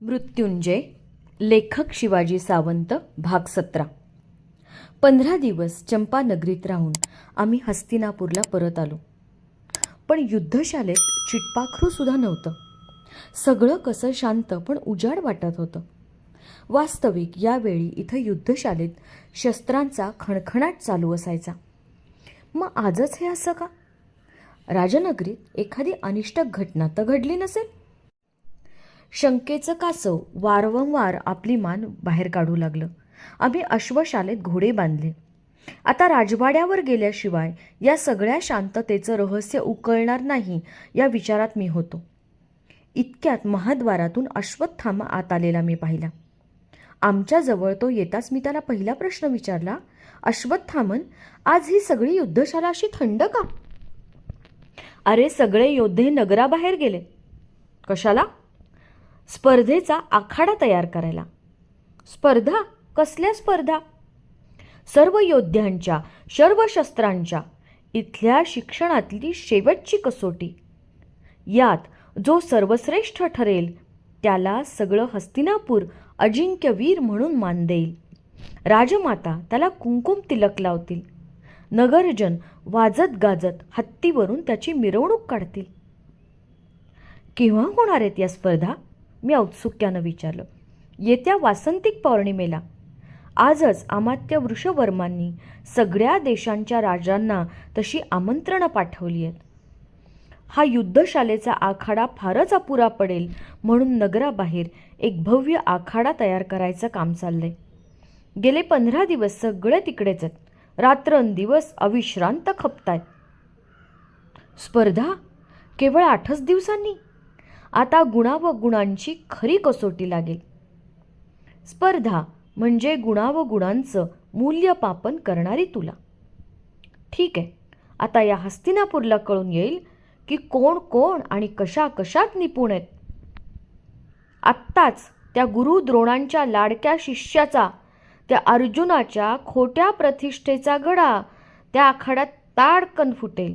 मृत्युंजय. लेखक शिवाजी सावंत. भाग 17. 15 दिवस चंपानगरीत राहून आम्ही हस्तिनापूरला परत आलो. पण युद्धशालेत चिटपाखरू सुद्धा नव्हतं. सगळं कसं शांत पण उजाड वाटत होतं. वास्तविक यावेळी इथं युद्धशालेत शस्त्रांचा खणखणाट चालू असायचा. मग आजच हे असं का? राजनगरीत एखादी अनिष्टक घटना तर घडली नसेल? शंकेचं कासव वारंवार आपली मान बाहेर काढू लागलं. आम्ही अश्वशालेत घोडे बांधले. आता राजवाड्यावर गेल्याशिवाय या सगळ्या शांततेचं रहस्य उकळणार नाही या विचारात मी होतो. इतक्यात महाद्वारातून अश्वत्थामा आत आलेला मी पाहिला. आमच्याजवळ तो येताच मी त्याला पहिला प्रश्न विचारला, अश्वत्थामन, आज ही सगळी युद्धशाला अशी थंड का? अरे, सगळे योद्धे नगराबाहेर गेले. कशाला? स्पर्धेचा आखाडा तयार करायला. स्पर्धा? कसल्या स्पर्धा? सर्व योद्ध्यांच्या, सर्व शस्त्रांच्या, इथल्या शिक्षणातली शेवटची कसोटी. यात जो सर्वश्रेष्ठ ठरेल त्याला सगळं हस्तिनापूर अजिंक्यवीर म्हणून मान देईल. राजमाता त्याला कुंकुम तिलक लावतील. नगरजन वाजत गाजत हत्तीवरून त्याची मिरवणूक काढतील. केव्हा होणार आहेत या स्पर्धा? मी औत्सुक्यानं विचारलं. येत्या वासंतिक पौर्णिमेला. आजच अमात्य वृषवर्मांनी सगळ्या देशांच्या राजांना तशी आमंत्रणं पाठवली आहेत. हा युद्धशालेचा आखाडा फारच अपुरा पडेल म्हणून नगराबाहेर एक भव्य आखाडा तयार करायचं काम चाललंय. गेले 15 दिवस सगळे तिकडेच आहेत. रात्रंदिवस अविश्रांत खपतायत. स्पर्धा केवळ 8च दिवसांनी? आता गुणावगुणांची खरी कसोटी लागेल. स्पर्धा म्हणजे गुणावगुणांचं मूल्यमापन करणारी तुला. ठीक आहे, आता या हस्तिनापूरला कळून येईल की कोण कोण आणि कशा कशात निपुण आहेत. आत्ताच त्या गुरु द्रोणांच्या लाडक्या शिष्याचा, त्या अर्जुनाच्या खोट्या प्रतिष्ठेचा घडा त्या आखाड्यात ताडकन फुटेल.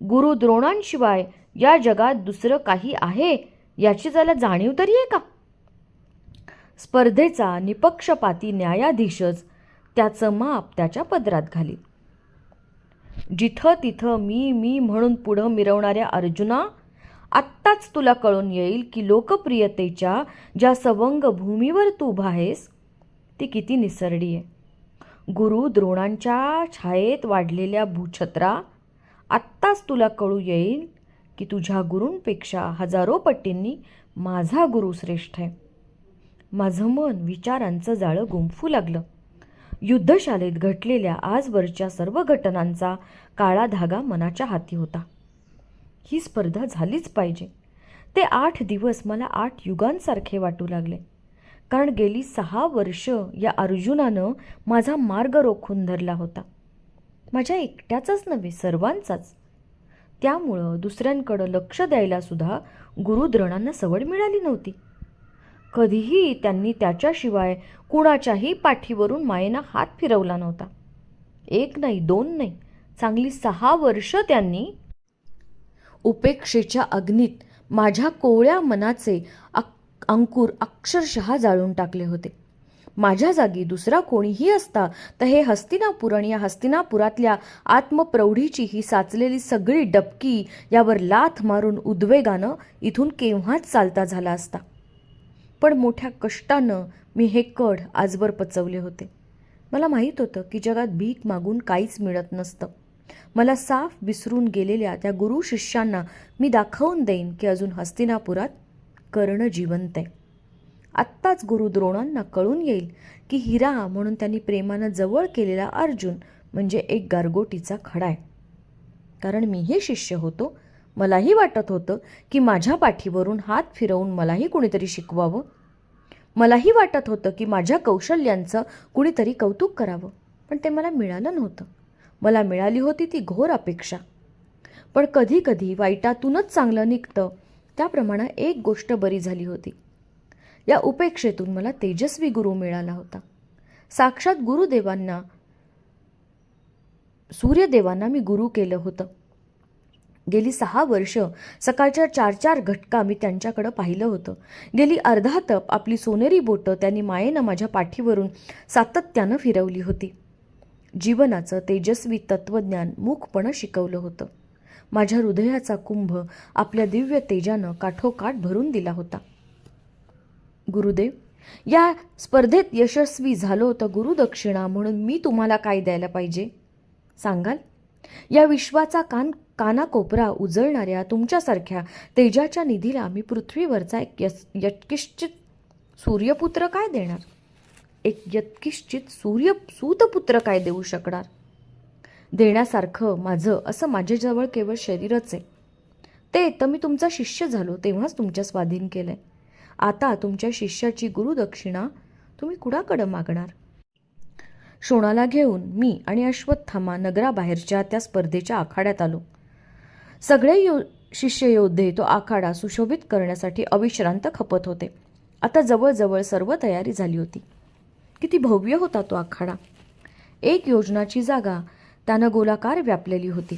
गुरु द्रोणांशिवाय या जगात दुसरं काही आहे याची त्याला जाणीव तरी आहे का? स्पर्धेचा निपक्षपाती न्यायाधीशच त्याचं माप त्याच्या पदरात घालील. जिथं तिथं मी मी म्हणून पुढं मिरवणाऱ्या अर्जुना, आत्ताच तुला कळून येईल की लोकप्रियतेच्या ज्या सवंग भूमीवर तू उभा आहेस ती किती निसरडी आहे. गुरु द्रोणांच्या छायेत वाढलेल्या भूछत्रा, आत्ताच तुला कळू येईल की तुझ्या गुरूंपेक्षा हजारो पटींनी माझा गुरु श्रेष्ठ आहे. माझं मन विचारांचं जाळं गुंफू लागलं. युद्धशालेत घडलेल्या आजवरच्या सर्व घटनांचा काळा धागा मनाच्या हाती होता. ही स्पर्धा झालीच पाहिजे. ते 8 दिवस मला 8 युगांसारखे वाटू लागले. कारण गेली 6 वर्ष या अर्जुनानं माझा मार्ग रोखून धरला होता. माझ्या एकट्याचाच नव्हे, सर्वांचाच. त्यामुळं दुसऱ्यांकडं लक्ष द्यायला सुद्धा गुरुद्रोणांना सवड मिळाली नव्हती. कधीही त्यांनी त्याच्याशिवाय कुणाच्याही पाठीवरून मायेनं हात फिरवला नव्हता. 1 नाही, 2 नाही, चांगली 6 वर्ष त्यांनी उपेक्षेच्या अग्नीत माझ्या कोवळ्या मनाचे अंकुर अक्षरशः जाळून टाकले होते. माझ्या जागी दुसरा कोणीही असता तर हे हस्तिनापूर आणि या हस्तिनापुरातल्या आत्मप्रौढीची ही साचलेली सगळी डबकी यावर लाथ मारून उद्वेगानं इथून केव्हाच चालता झाला असता. पण मोठ्या कष्टानं मी हे कढ आजवर पचवले होते. मला माहीत होतं की जगात भीक मागून काहीच मिळत नसतं. मला साफ विसरून गेलेल्या त्या गुरु शिष्यांना मी दाखवून देईन की अजून हस्तिनापुरात कर्ण जिवंत आहे. आत्ताच गुरु द्रोणांना कळून येईल की हिरा म्हणून त्यांनी प्रेमानं जवळ केलेला अर्जुन म्हणजे एक गारगोटीचा खडा आहे. कारण मीही शिष्य होतो. मलाही वाटत होतं की माझ्या पाठीवरून हात फिरवून मलाही कुणीतरी शिकवावं. मलाही वाटत होतं की माझ्या कौशल्यांचं कुणीतरी कौतुक करावं. पण ते मला मिळालं नव्हतं. मला मिळाली होती ती घोर अपेक्षा. पण कधी कधी वाईटातूनच चांगलं निघतं, त्याप्रमाणे एक गोष्ट बरी झाली होती. या उपेक्षेतून मला तेजस्वी गुरु मिळाला होता. साक्षात गुरुदेवांना, सूर्यदेवांना मी गुरु केलं होतं. गेली 6 वर्ष सकाळच्या 4-4 घटका मी त्यांच्याकडं पाहिलं होतं. गेली अर्धा तप आपली सोनेरी बोटं त्यांनी मायेनं माझ्या पाठीवरून सातत्यानं फिरवली होती. जीवनाचं तेजस्वी तत्त्वज्ञान मूकपणं शिकवलं होतं. माझ्या हृदयाचा कुंभ आपल्या दिव्य तेजानं काठोकाठ भरून दिला होता. गुरुदेव, या स्पर्धेत यशस्वी झालो तर गुरुदक्षिणा म्हणून मी तुम्हाला काय द्यायला पाहिजे सांगाल? या विश्वाचा कानाकोपरा उजळणाऱ्या तुमच्यासारख्या तेजाच्या निधीला आम्ही पृथ्वीवरचा एक यत्किश्चित सूर्यपुत्र काय देणार? एक यत्किश्चित सूतपुत्र काय देऊ शकणार? देण्यासारखं माझं असं माझ्याजवळ केवळ शरीरच आहे. ते तर मी तुमचा शिष्य झालो तेव्हाच तुमच्या स्वाधीन केलंय. आता तुमच्या शिष्याची गुरुदक्षिणा तुम्ही कुणाकडं मागणार? शोणाला घेऊन मी आणि अश्वत्थामा नगराबाहेरच्या त्या स्पर्धेच्या आखाड्यात आलो. सगळे शिष्य योद्धे तो आखाडा सुशोभित करण्यासाठी अविश्रांत खपत होते. आता जवळजवळ सर्व तयारी झाली होती. किती भव्य होता तो आखाडा. 1 योजनाची जागा त्यानं गोलाकार व्यापलेली होती.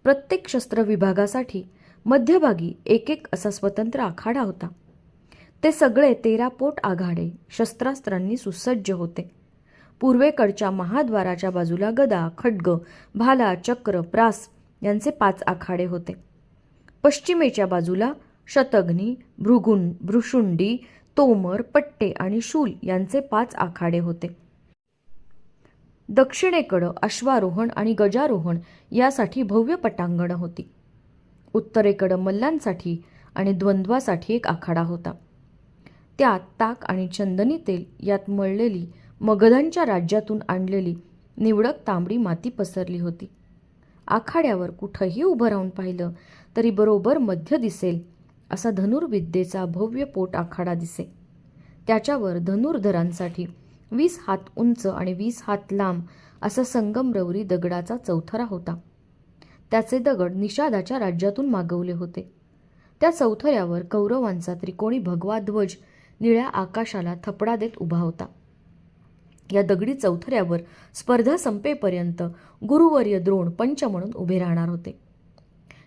प्रत्येक शस्त्र विभागासाठी मध्यभागी एक असा स्वतंत्र आखाडा होता. ते सगळे 13 पोट आघाडे शस्त्रास्त्रांनी सुसज्ज होते. पूर्वेकडच्या महाद्वाराच्या बाजूला गदा, खड्ग, भाला, चक्र, प्रास यांचे 5 आखाडे होते. पश्चिमेच्या बाजूला शतघ्नी, भ्रुशुंडी, तोमर, पट्टे आणि शूल यांचे 5 आखाडे होते. दक्षिणेकडं अश्वारोहण आणि गजारोहण यासाठी भव्य पटांगणं होती. उत्तरेकडं मल्लांसाठी आणि द्वंद्वासाठी एक आखाडा होता. त्यात ताक आणि चंदनी तेल यात मळलेली मगधांच्या राज्यातून आणलेली निवडक तांबडी माती पसरली होती. आखाड्यावर कुठंही उभं राहून पाहिलं तरी बरोबर मध्य दिसेल असा धनुर्विद्येचा भव्य पोट आखाडा दिसे. त्याच्यावर धनुर्धरांसाठी 20 हात उंच आणि 20 हात लांब असा संगमरवरी दगडाचा चौथरा होता. त्याचे दगड निषादाच्या राज्यातून मागवले होते. त्या चौथऱ्यावर कौरवांचा त्रिकोणी भगवा ध्वज निळ्या आकाशाला थपडा देत उभा होता. या दगडी चौथऱ्यावर स्पर्धा संपेपर्यंत गुरुवर्य द्रोण पंच म्हणून उभे राहणार होते.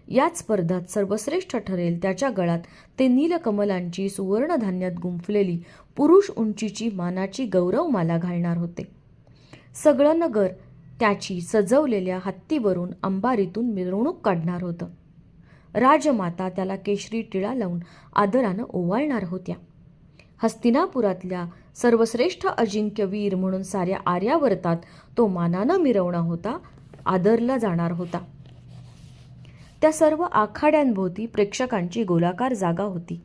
याच स्पर्धात सर्वश्रेष्ठ ठरेल त्याच्या गळात ते नीलकमलांची सुवर्णधान्यात गुंफलेली पुरुष उंचीची मानाची गौरवमाला घालणार होते. सगळं नगर त्याची सजवलेल्या हत्तीवरून अंबारीतून मिरवणूक काढणार होतं. राजमाता त्याला केशरी टिळा लावून आदरानं ओवाळणार होत्या. हस्तिनापुरातल्या सर्वश्रेष्ठ अजिंक्य वीर म्हणून साऱ्या आर्यावर्तात तो मानानं मिरवणा होता, आदरला जाणार होता. त्या सर्व आखाड्यांभोवती प्रेक्षकांची गोलाकार जागा होती.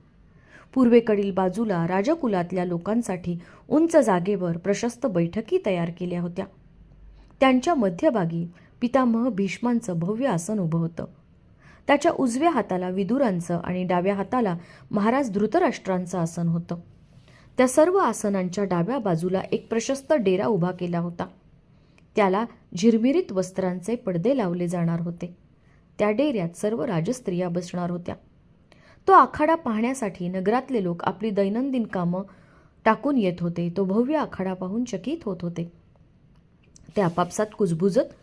पूर्वेकडील बाजूला राजकुलातल्या लोकांसाठी उंच जागेवर प्रशस्त बैठकी तयार केल्या होत्या. त्यांच्या मध्यभागी पितामह भीष्मांचं भव्य आसन उभं होतं. त्याच्या उजव्या हाताला विदुरांचं आणि डाव्या हाताला महाराज धृतराष्ट्रांचं आसन होतं. त्या सर्व आसनांच्या डाव्या बाजूला एक प्रशस्त डेरा उभा केला होता. त्याला झिरमिरीत वस्त्रांचे पडदे लावले जाणार होते. त्या डेऱ्यात सर्व राजस्त्रिया बसणार होत्या. तो आखाडा पाहण्यासाठी नगरातले लोक आपली दैनंदिन कामं टाकून येत होते. तो भव्य आखाडा पाहून चकित होत होते. ते आपापसात कुजबुजत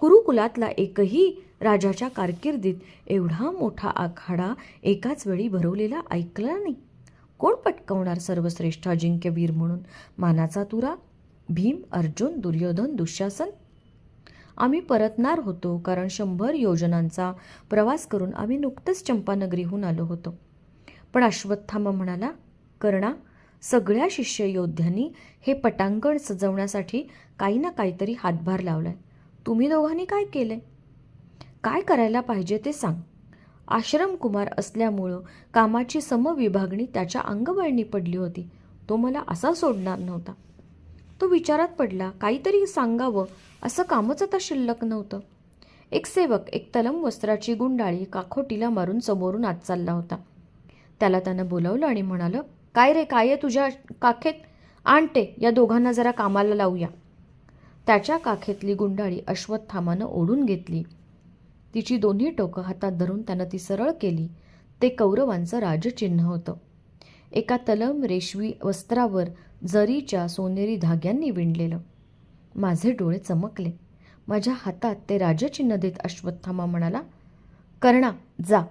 कुरुकुलातला एकही राजाच्या कारकिर्दीत एवढा मोठा आखाडा एकाच वेळी भरवलेला ऐकला नाही. कोण पटकावणार सर्वश्रेष्ठ अजिंक्यवीर म्हणून मानाचा तुरा? भीम, अर्जुन, दुर्योधन, दुःशासन? आम्ही परतणार होतो कारण 100 योजनांचा प्रवास करून आम्ही नुकतंच चंपानगरीहून आलो होतो. पण अश्वत्थामा म्हणाला, कर्णा, सगळ्या शिष्य योद्ध्यांनी हे पटांगण सजवण्यासाठी काही ना काहीतरी हातभार लावलाय. तुम्ही दोघांनी काय केले? काय करायला पाहिजे ते सांग. आश्रमकुमार असल्यामुळं कामाची समविभागणी त्याच्या अंगवळणी पडली होती. तो मला असा सोडणार नव्हता. तो विचारात पडला. काहीतरी सांगावं असं कामच आता शिल्लक नव्हतं. एक सेवक एक तलम वस्त्राची गुंडाळी काखोटीला मारून समोरून आत चालला होता. त्यानं बोलावलं आणि म्हणालं, काय रे, काय आहे तुझ्या काखेत? आणते, या दोघांना जरा कामाला लावूया. त्याच्या काखेतली गुंडाळी अश्वत्थामानं ओढून घेतली. तिची दोन्ही टोकं हातात धरून त्यानं ती सरळ केली. ते कौरवांचं राजचिन्ह होतं. एका तलम रेशमी वस्त्रावर जरीच्या सोनेरी धाग्यांनी विणलेलं. माझे डोळे चमकले. माझ्या हातात ते राजचिन्ह देत अश्वत्थामा म्हणाला, कर्णा, जा,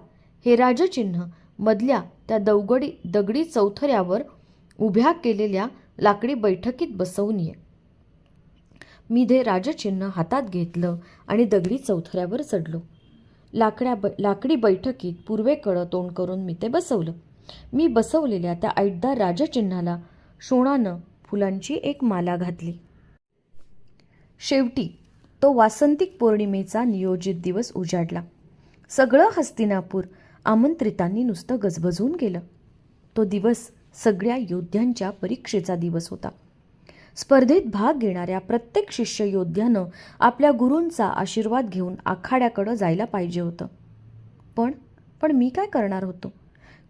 हे राजचिन्ह मधल्या त्या दगडी चौथऱ्यावर उभ्या केलेल्या लाकडी बैठकीत बसवून ये. मी ते राजचिन्ह हातात घेतलं आणि दगडी चौथऱ्यावर चढलो. लाकडी बैठकीत पूर्वेकडं तोंड करून मी ते बसवलं. मी बसवलेल्या त्या ऐटदार राजचिन्हाला शोणानं फुलांची एक माला घातली. शेवटी तो वासंतिक पौर्णिमेचा नियोजित दिवस उजाडला. सगळं हस्तिनापूर आमंत्रितांनी नुसतं गजबजून गेलं. तो दिवस सगळ्या योद्ध्यांच्या परीक्षेचा दिवस होता. स्पर्धेत भाग घेणाऱ्या प्रत्येक शिष्य योद्ध्यानं आपल्या गुरूंचा आशीर्वाद घेऊन आखाड्याकडं जायला पाहिजे होतं. पण मी काय करणार होतो?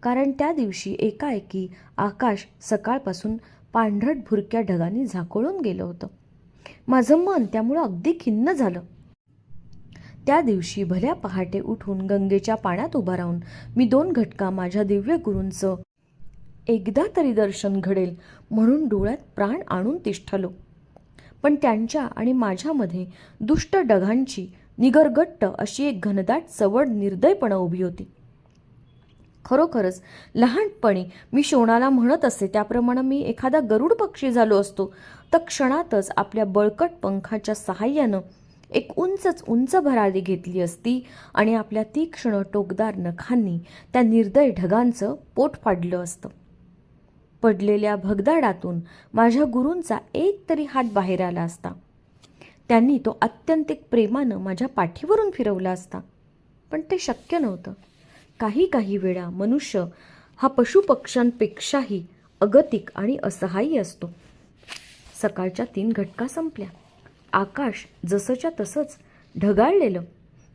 कारण त्या दिवशी एकाएकी आकाश सकाळपासून पांढरट भुरक्या ढगांनी झाकोळून गेलं होतं. माझं मन त्यामुळं अगदी खिन्न झालं. त्या दिवशी भल्या पहाटे उठून गंगेच्या पाण्यात उभा राहून मी 2 घटका माझ्या दिव्य गुरूंचं एकदा तरी दर्शन घडेल म्हणून डोळ्यात प्राण आणून तिष्ठलो. पण त्यांच्या आणि माझ्यामध्ये दुष्ट ढगांची निगरगट्ट अशी एक घनदाट चवड निर्दयपणे उभी होती. खरोखरच लहानपणी मी शोणाला म्हणत असे त्याप्रमाणे मी एखादा गरुड पक्षी झालो असतो तर क्षणातच आपल्या बळकट पंखाच्या सहाय्यानं एक उंच भरारी घेतली असती आणि आपल्या तीक्ष्ण टोकदार नखांनी त्या निर्दय ढगांचं पोट फाडलं असतं. पडलेल्या भगदाडातून माझ्या गुरूंचा एक तरी हात बाहेर आला असता. त्यांनी तो अत्यंतिक प्रेमानं माझ्या पाठीवरून फिरवला असता. पण ते शक्य नव्हतं. काही वेळा मनुष्य हा पशुपक्ष्यांपेक्षाही अगतिक आणि असहाय्य असतो. सकाळच्या 3 घटका संपल्या. आकाश जसंच्या तसंच ढगाळलेलं.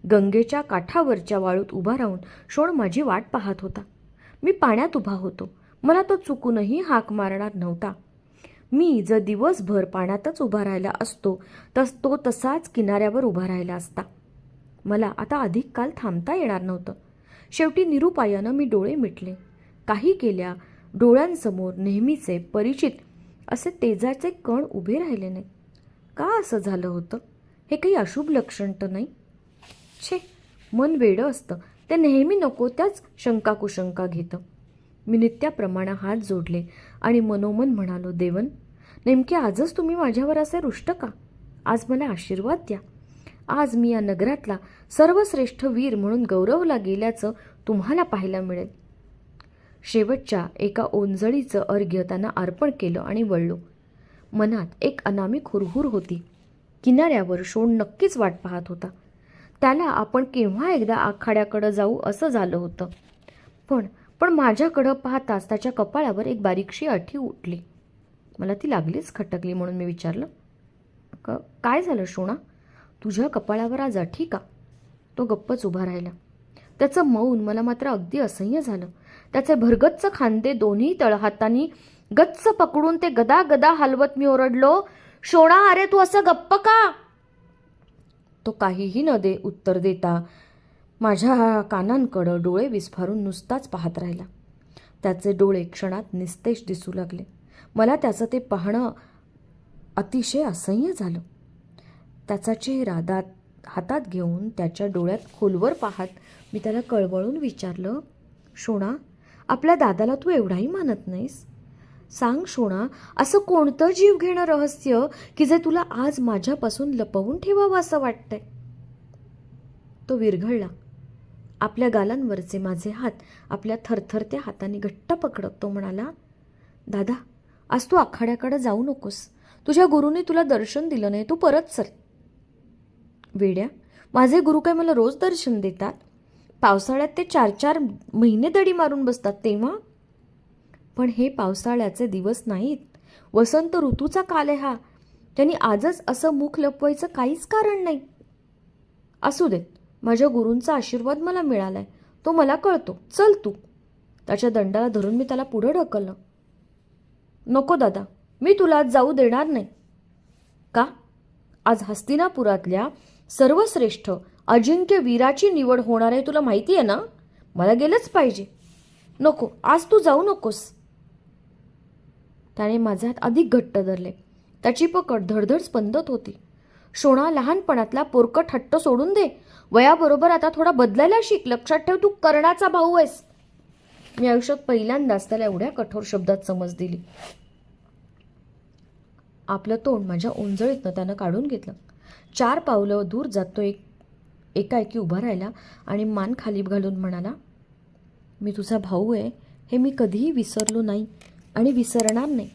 गंगेच्या काठावरच्या वाळूत उभा राहून शोण माझी वाट पाहत होता. मी पाण्यात उभा होतो. मला तो चुकूनही हाक मारणार नव्हता. मी जर दिवसभर पाण्यातच उभा राहिला असतो तर तो तसाच किनाऱ्यावर उभा राहिला असता. मला आता अधिक काल थांबता येणार नव्हतं. शेवटी निरुपायानं मी डोळे मिटले. काही केल्या डोळ्यांसमोर नेहमीचे परिचित असे तेजाचे कण उभे राहिले नाहीत. का असं झालं होतं? हे काही अशुभ लक्षण तर नाही? छे, मन वेडं असतं. ते नेहमी नको त्याच शंकाकुशंका घेतं. मी नित्याप्रमाणे हात जोडले आणि मनोमन म्हणालो, देवन, नेमके आजच तुम्ही माझ्यावर असे रुष्ट का? आज मला आशीर्वाद द्या. आज मी या नगरातला सर्वश्रेष्ठ वीर म्हणून गौरवला गेल्याचं तुम्हाला पाहायला मिळेल. शेवटच्या एका ओंजळीचं अर्घ्य त्यांना अर्पण केलं आणि वळलो. मनात एक अनामिक हुरहुर होती. किनाऱ्यावर शोण नक्कीच वाट पाहत होता. त्याला आपण केव्हा एकदा आखाड्याकडं जाऊ असं झालं होतं. पण माझ्याकडं पाहताच त्याच्या कपाळावर एक बारीकशी अठी उठली. मला ती लागलीच खटकली म्हणून मी विचारलं, काय झालं शोणा? तुझ्या कपाळावर आज अठी का? तो गप्पच उभा राहिला. त्याचं मौन मला मात्र अगदी असह्य झालं. त्याचे भरगच्च खांदे दोन्ही तळहातांनी गच्च पकडून ते गदा गदा हलवत मी ओरडलो, शोणा, अरे तू असं गप्प का? तो काहीही न उत्तर देता माझ्या कानांकडं डोळे विस्फारून नुसताच पाहत राहिला. त्याचे डोळे क्षणात निस्तेज दिसू लागले. मला त्याचं ते पाहणं अतिशय असह्य झालं. त्याचा चेहरा हातात घेऊन त्याच्या डोळ्यात खोलवर पाहत मी त्याला कळवळून विचारलं, शोणा, आपल्या दादाला तू एवढाही मानत नाहीस? सांग शोणा, असं कोणतं जीव घेणं रहस्य की जे तुला आज माझ्यापासून लपवून ठेवावं असं वाटतंय? तो विरघळला. आपल्या गालांवरचे माझे हात आपल्या थरथरत्या हाताने घट्ट पकडत तो म्हणाला, दादा, आज तू आखाड्याकडे जाऊ नकोस. तुझ्या गुरूने तुला दर्शन दिलं नाही, तू परत चल. वेड्या, माझे गुरु काय मला रोज दर्शन देतात? पावसाळ्यात ते 4-4 महिने दडी मारून बसतात तेव्हा. पण हे पावसाळ्याचे दिवस नाहीत, वसंत ऋतूचा काल आहे हा. त्यांनी आजच असं मुख लपवायचं काहीच कारण नाही. असू देत, माझ्या गुरूंचा आशीर्वाद मला मिळालाय, तो मला कळतो. चल तू. त्याच्या दंडाला धरून मी त्याला पुढे ढकललं. नको दादा, मी तुला जाऊ देणार नाही. का? आज हस्तिनापुरातल्या सर्वश्रेष्ठ अजिंक्य वीराची निवड होणार आहे, तुला माहिती आहे ना? मला गेलंच पाहिजे. नको, आज तू जाऊ नकोस. त्याने माझे हात अधिक घट्ट धरले. त्याची पकड धडधड स्पंदत होती. शोणा, लहानपणातला पोरकट हट्ट सोडून दे. वयाबरोबर आता थोडा बदलायला शिक. लक्षात ठेव, तू कर्णाचा भाऊ आहेस. मी आयुष्यात पहिल्यांदाच त्याला एवढ्या कठोर शब्दात समज दिली. आपलं तोंड माझ्या ओंजळीतनं त्यानं काढून घेतलं. 4 पावलं दूर जात तो एकाएकी उभा राहिला आणि मान खाली घालून म्हणाला, मी तुझा भाऊ आहे हे मी कधीही विसरलो नाही आणि विसरणार नाही.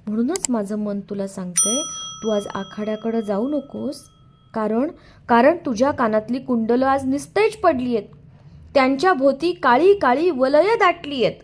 म्हणूनच माझं मन तुला सांगतंय, तू आज आखाड्याकडं जाऊ नकोस. कारण तुझ्या कानातली कुंडलं आज निस्तेज पडली आहेत. त्यांच्या भोवती काळी काळी वलयं दाटली आहेत.